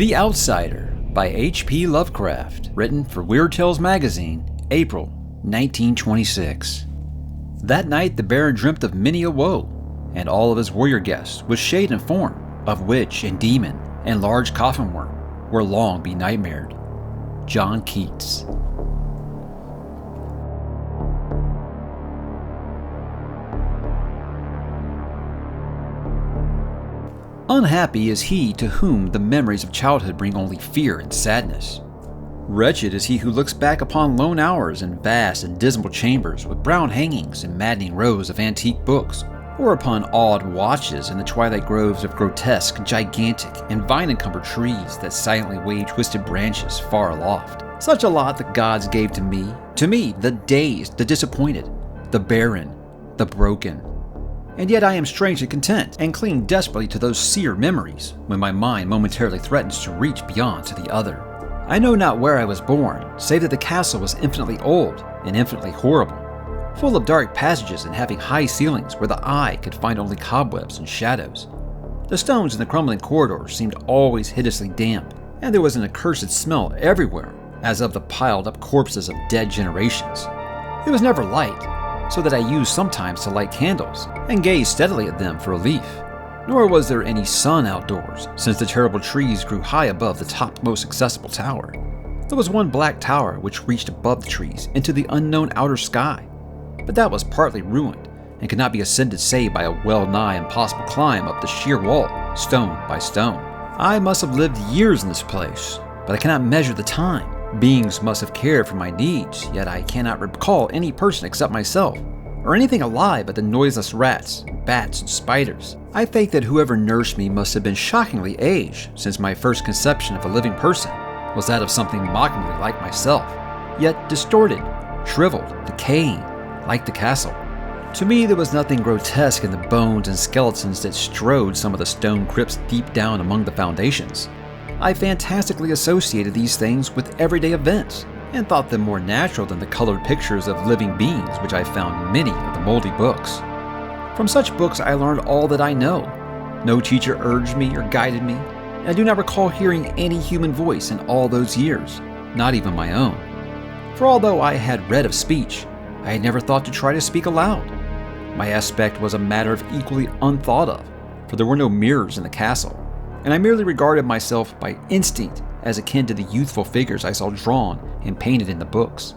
The Outsider by H.P. Lovecraft, written for Weird Tales magazine, April 1926. That night the Baron dreamt of many a woe, and all of his warrior guests, with shade and form, of witch and demon and large coffin worm, were long benightmared. John Keats. Unhappy is he to whom the memories of childhood bring only fear and sadness. Wretched is he who looks back upon lone hours in vast and dismal chambers with brown hangings and maddening rows of antique books, or upon awed watches in the twilight groves of grotesque, gigantic, and vine-encumbered trees that silently wave twisted branches far aloft. Such a lot the gods gave to me, the dazed, the disappointed, the barren, the broken. And yet I am strangely content, and cling desperately to those sear memories when my mind momentarily threatens to reach beyond to the other. I know not where I was born, save that the castle was infinitely old and infinitely horrible, full of dark passages and having high ceilings where the eye could find only cobwebs and shadows. The stones in the crumbling corridors seemed always hideously damp, and there was an accursed smell everywhere, as of the piled-up corpses of dead generations. It was never light, so that I used sometimes to light candles and gaze steadily at them for relief. Nor was there any sun outdoors, since the terrible trees grew high above the topmost accessible tower. There was one black tower which reached above the trees into the unknown outer sky, but that was partly ruined and could not be ascended save by a well-nigh impossible climb up the sheer wall, stone by stone. I must have lived years in this place, but I cannot measure the time. Beings must have cared for my needs, yet I cannot recall any person except myself, or anything alive but the noiseless rats, bats, and spiders. I think that whoever nursed me must have been shockingly aged, since my first conception of a living person was that of something mockingly like myself, yet distorted, shriveled, decaying, like the castle. To me there was nothing grotesque in the bones and skeletons that strewed some of the stone crypts deep down among the foundations. I fantastically associated these things with everyday events, and thought them more natural than the colored pictures of living beings which I found in many of the moldy books. From such books I learned all that I know. No teacher urged me or guided me, and I do not recall hearing any human voice in all those years, not even my own. For although I had read of speech, I had never thought to try to speak aloud. My aspect was a matter of equally unthought of, for there were no mirrors in the castle, and I merely regarded myself by instinct as akin to the youthful figures I saw drawn and painted in the books.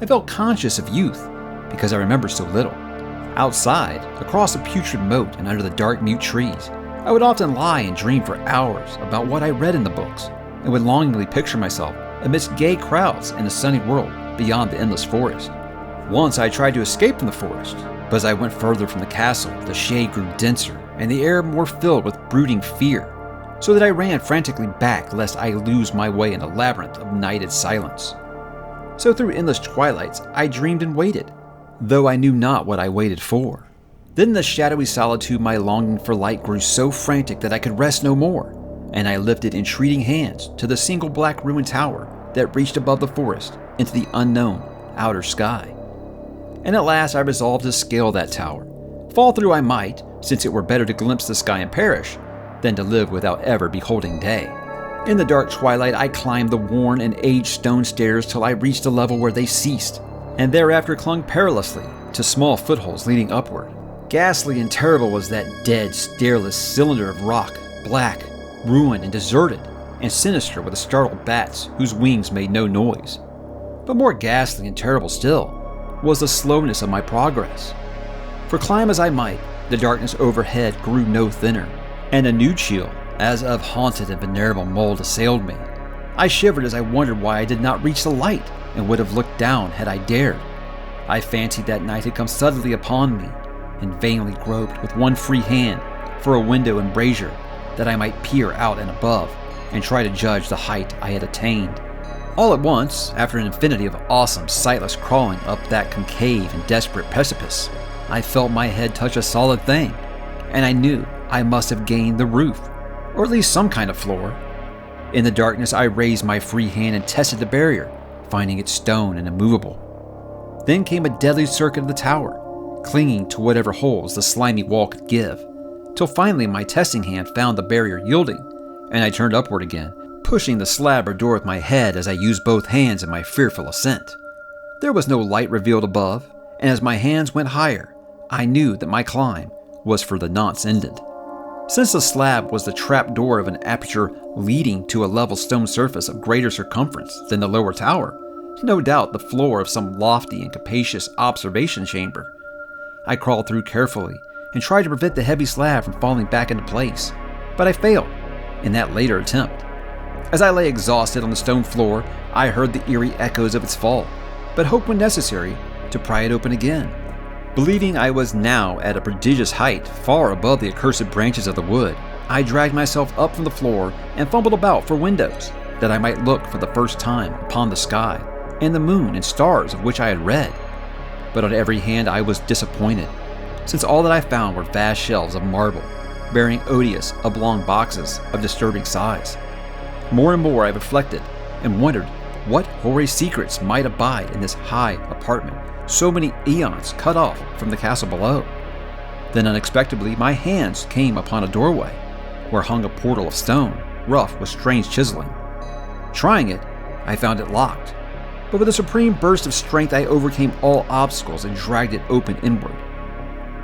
I felt conscious of youth because I remembered so little. Outside, across the putrid moat and under the dark mute trees, I would often lie and dream for hours about what I read in the books, and would longingly picture myself amidst gay crowds in the sunny world beyond the endless forest. Once I tried to escape from the forest, but as I went further from the castle, the shade grew denser and the air more filled with brooding fear, so that I ran frantically back lest I lose my way in a labyrinth of nighted silence. So through endless twilights I dreamed and waited, though I knew not what I waited for. Then in the shadowy solitude my longing for light grew so frantic that I could rest no more, and I lifted entreating hands to the single black ruined tower that reached above the forest into the unknown outer sky. And at last I resolved to scale that tower. Fall through I might, since it were better to glimpse the sky and perish, than to live without ever beholding day. In the dark twilight I climbed the worn and aged stone stairs till I reached a level where they ceased, and thereafter clung perilously to small footholds leading upward. Ghastly and terrible was that dead, stairless cylinder of rock, black, ruined and deserted, and sinister with the startled bats whose wings made no noise. But more ghastly and terrible still was the slowness of my progress. For climb as I might, the darkness overhead grew no thinner, and a new chill, as of haunted and venerable mold, assailed me. I shivered as I wondered why I did not reach the light, and would have looked down had I dared. I fancied that night had come suddenly upon me, and vainly groped with one free hand for a window embrasure that I might peer out and above, and try to judge the height I had attained. All at once, after an infinity of awesome, sightless crawling up that concave and desperate precipice, I felt my head touch a solid thing, and I knew I must have gained the roof, or at least some kind of floor. In the darkness I raised my free hand and tested the barrier, finding it stone and immovable. Then came a deadly circuit of the tower, clinging to whatever holes the slimy wall could give, till finally my testing hand found the barrier yielding, and I turned upward again pushing the slab or door with my head as I used both hands in my fearful ascent. There was no light revealed above, and as my hands went higher, I knew that my climb was for the nonce ended. Since the slab was the trap door of an aperture leading to a level stone surface of greater circumference than the lower tower, no doubt the floor of some lofty and capacious observation chamber. I crawled through carefully and tried to prevent the heavy slab from falling back into place, but I failed in that later attempt. As I lay exhausted on the stone floor, I heard the eerie echoes of its fall, but hoped when necessary to pry it open again. Believing I was now at a prodigious height, far above the accursed branches of the wood, I dragged myself up from the floor and fumbled about for windows, that I might look for the first time upon the sky and the moon and stars of which I had read. But on every hand I was disappointed, since all that I found were vast shelves of marble, bearing odious, oblong boxes of disturbing size. More and more I reflected and wondered what hoary secrets might abide in this high apartment, so many eons cut off from the castle below. Then unexpectedly my hands came upon a doorway, where hung a portal of stone, rough with strange chiseling. Trying it, I found it locked, but with a supreme burst of strength I overcame all obstacles and dragged it open inward.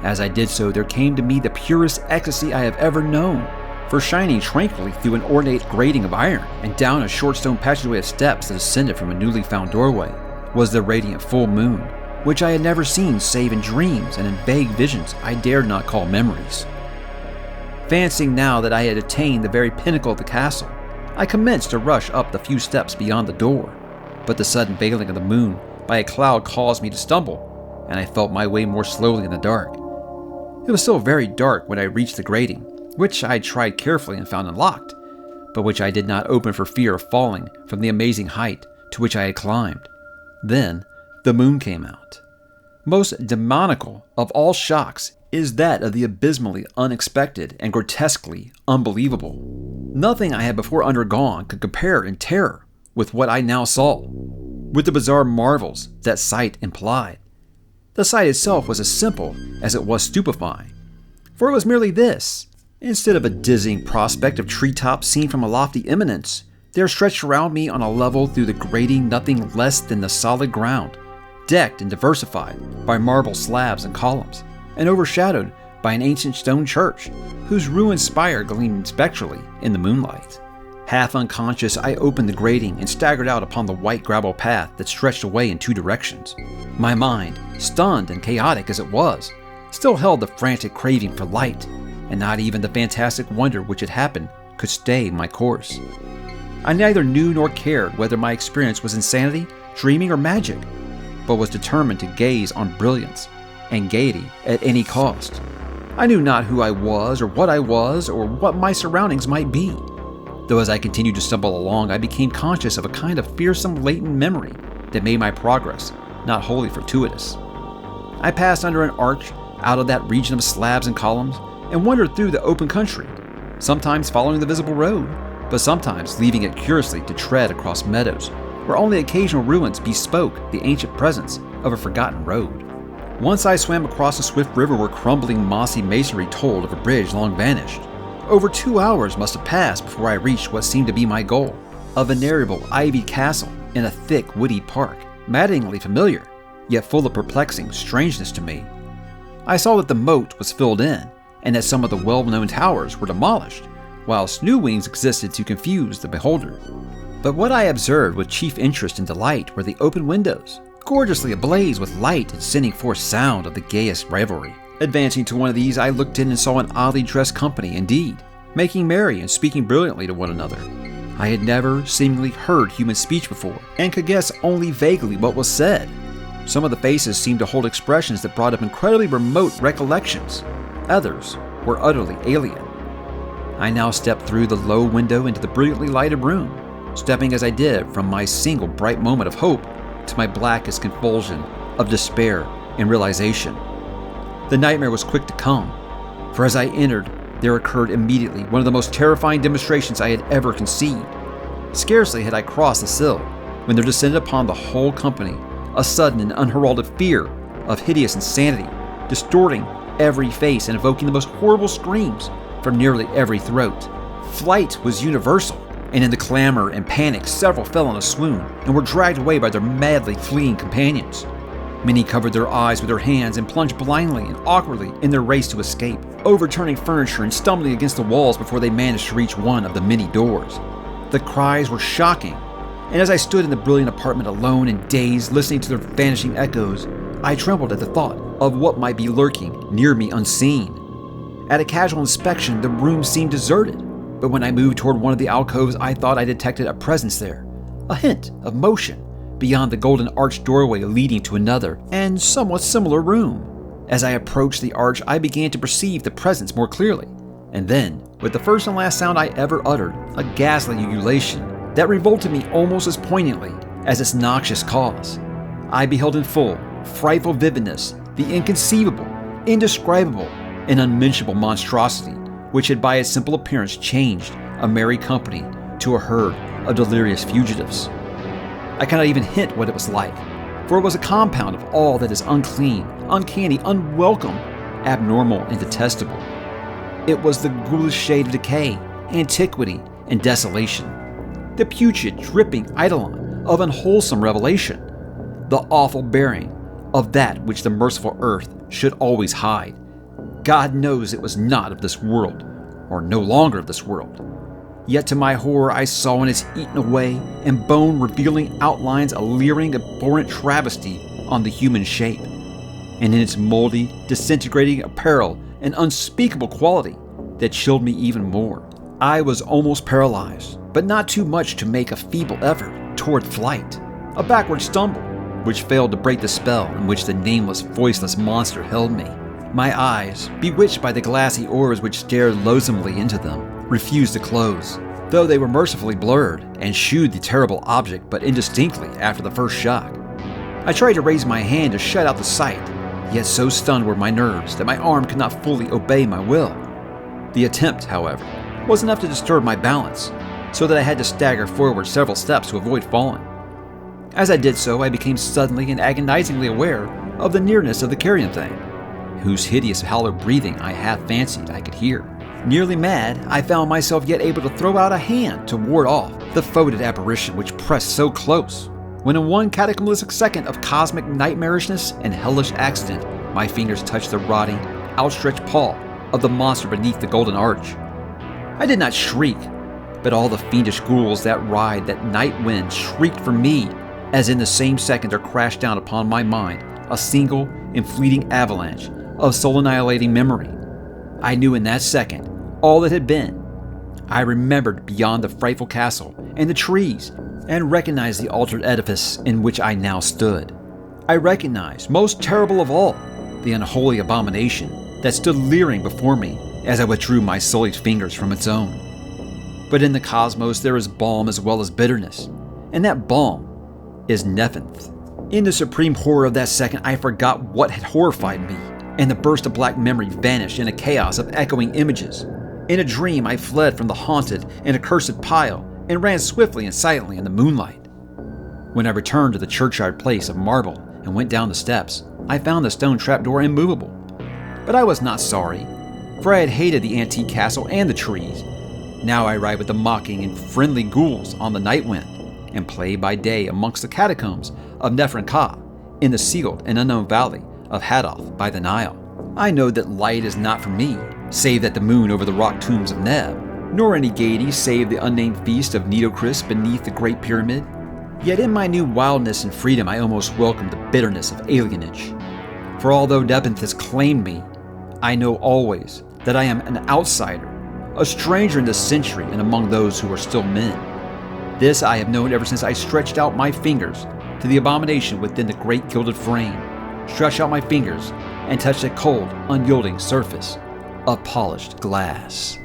As I did so, there came to me the purest ecstasy I have ever known, for shining tranquilly through an ornate grating of iron and down a short stone passageway of steps that ascended from a newly found doorway was the radiant full moon, which I had never seen save in dreams and in vague visions I dared not call memories. Fancying now that I had attained the very pinnacle of the castle, I commenced to rush up the few steps beyond the door, but the sudden veiling of the moon by a cloud caused me to stumble, and I felt my way more slowly in the dark. It was still very dark when I reached the grating, which I tried carefully and found unlocked, but which I did not open for fear of falling from the amazing height to which I had climbed. Then the moon came out. Most demoniacal of all shocks is that of the abysmally unexpected and grotesquely unbelievable. Nothing I had before undergone could compare in terror with what I now saw, with the bizarre marvels that sight implied. The sight itself was as simple as it was stupefying, for it was merely this. Instead of a dizzying prospect of treetops seen from a lofty eminence, there stretched around me on a level through the grating nothing less than the solid ground, decked and diversified by marble slabs and columns, and overshadowed by an ancient stone church, whose ruined spire gleamed spectrally in the moonlight. Half unconscious, I opened the grating and staggered out upon the white gravel path that stretched away in two directions. My mind, stunned and chaotic as it was, still held the frantic craving for light, and not even the fantastic wonder which had happened could stay my course. I neither knew nor cared whether my experience was insanity, dreaming, or magic, but was determined to gaze on brilliance and gaiety at any cost. I knew not who I was, or what my surroundings might be, though as I continued to stumble along, I became conscious of a kind of fearsome latent memory that made my progress not wholly fortuitous. I passed under an arch out of that region of slabs and columns, and wandered through the open country, sometimes following the visible road, but sometimes leaving it curiously to tread across meadows where only occasional ruins bespoke the ancient presence of a forgotten road. Once I swam across a swift river where crumbling mossy masonry told of a bridge long vanished. Over 2 hours must have passed before I reached what seemed to be my goal, a venerable ivied castle in a thick woody park, maddeningly familiar, yet full of perplexing strangeness to me. I saw that the moat was filled in, and that some of the well-known towers were demolished, whilst new wings existed to confuse the beholder. But what I observed with chief interest and delight were the open windows, gorgeously ablaze with light and sending forth sound of the gayest revelry. Advancing to one of these, I looked in and saw an oddly dressed company indeed, making merry and speaking brilliantly to one another. I had never seemingly heard human speech before, and could guess only vaguely what was said. Some of the faces seemed to hold expressions that brought up incredibly remote recollections. Others were utterly alien. I now stepped through the low window into the brilliantly lighted room, stepping as I did from my single bright moment of hope to my blackest convulsion of despair and realization. The nightmare was quick to come, for as I entered, there occurred immediately one of the most terrifying demonstrations I had ever conceived. Scarcely had I crossed the sill when there descended upon the whole company a sudden and unheralded fear of hideous insanity, distorting every face and evoking the most horrible screams from nearly every throat. Flight was universal, and in the clamor and panic several fell in a swoon and were dragged away by their madly fleeing companions. Many covered their eyes with their hands and plunged blindly and awkwardly in their race to escape, overturning furniture and stumbling against the walls before they managed to reach one of the many doors. The cries were shocking, and as I stood in the brilliant apartment alone and dazed, listening to their vanishing echoes, I trembled at the thought of what might be lurking near me unseen. At a casual inspection, the room seemed deserted, but when I moved toward one of the alcoves, I thought I detected a presence there, a hint of motion beyond the golden arched doorway leading to another and somewhat similar room. As I approached the arch, I began to perceive the presence more clearly, and then, with the first and last sound I ever uttered, a ghastly ululation that revolted me almost as poignantly as its noxious cause, I beheld in full, frightful vividness the inconceivable, indescribable, and unmentionable monstrosity which had by its simple appearance changed a merry company to a herd of delirious fugitives. I cannot even hint what it was like, for it was a compound of all that is unclean, uncanny, unwelcome, abnormal, and detestable. It was the ghoulish shade of decay, antiquity, and desolation, the putrid, dripping eidolon of unwholesome revelation, the awful bearing of that which the merciful earth should always hide. God knows it was not of this world, or no longer of this world. Yet to my horror I saw in its eaten away and bone-revealing outlines a leering, abhorrent travesty on the human shape, and in its moldy, disintegrating apparel an unspeakable quality that chilled me even more. I was almost paralyzed, but not too much to make a feeble effort toward flight, a backward stumble, which failed to break the spell in which the nameless, voiceless monster held me. My eyes, bewitched by the glassy orbs which stared loathsomely into them, refused to close, though they were mercifully blurred and shewed the terrible object but indistinctly after the first shock. I tried to raise my hand to shut out the sight, yet so stunned were my nerves that my arm could not fully obey my will. The attempt, however, was enough to disturb my balance, so that I had to stagger forward several steps to avoid falling. As I did so, I became suddenly and agonizingly aware of the nearness of the carrion thing, whose hideous hollow breathing I half fancied I could hear. Nearly mad, I found myself yet able to throw out a hand to ward off the foetid apparition which pressed so close, when in one cataclysmic second of cosmic nightmarishness and hellish accident, my fingers touched the rotting, outstretched paw of the monster beneath the golden arch. I did not shriek, but all the fiendish ghouls that ride that night wind shrieked for me, as in the same second there crashed down upon my mind a single and fleeting avalanche of soul-annihilating memory. I knew in that second all that had been. I remembered beyond the frightful castle and the trees, and recognized the altered edifice in which I now stood. I recognized, most terrible of all, the unholy abomination that stood leering before me as I withdrew my sullied fingers from its own. But in the cosmos there is balm as well as bitterness, and that balm is ℙ𝕦𝕤𝕣𝕔𝕙𝕤𝕤. In the supreme horror of that second, I forgot what had horrified me, and the burst of black memory vanished in a chaos of echoing images. In a dream, I fled from the haunted and accursed pile and ran swiftly and silently in the moonlight. When I returned to the churchyard place of marble and went down the steps, I found the stone trapdoor immovable. But I was not sorry, for I had hated the antique castle and the trees. Now I ride with the mocking and friendly ghouls on the night wind, and play by day amongst the catacombs of Neferenka in the sealed and unknown valley of ℙ𝕦𝕤𝕣𝕠𝕜𝕤 by the Nile. I know that light is not for me, save that the moon over the rock tombs of Neb, nor any gaiety save the unnamed feast of ℕ𝕤𝕤𝕣𝕠𝕜 beneath the Great Pyramid. Yet in my new wildness and freedom I almost welcomed the bitterness of alienage. For although ℙ𝕦𝕤𝕣𝕠𝕜 has claimed me, I know always that I am an outsider, a stranger in this century and among those who are still men. This I have known ever since I stretched out my fingers to the abomination within the great gilded frame, stretched out my fingers and touched the cold, unyielding surface of polished glass.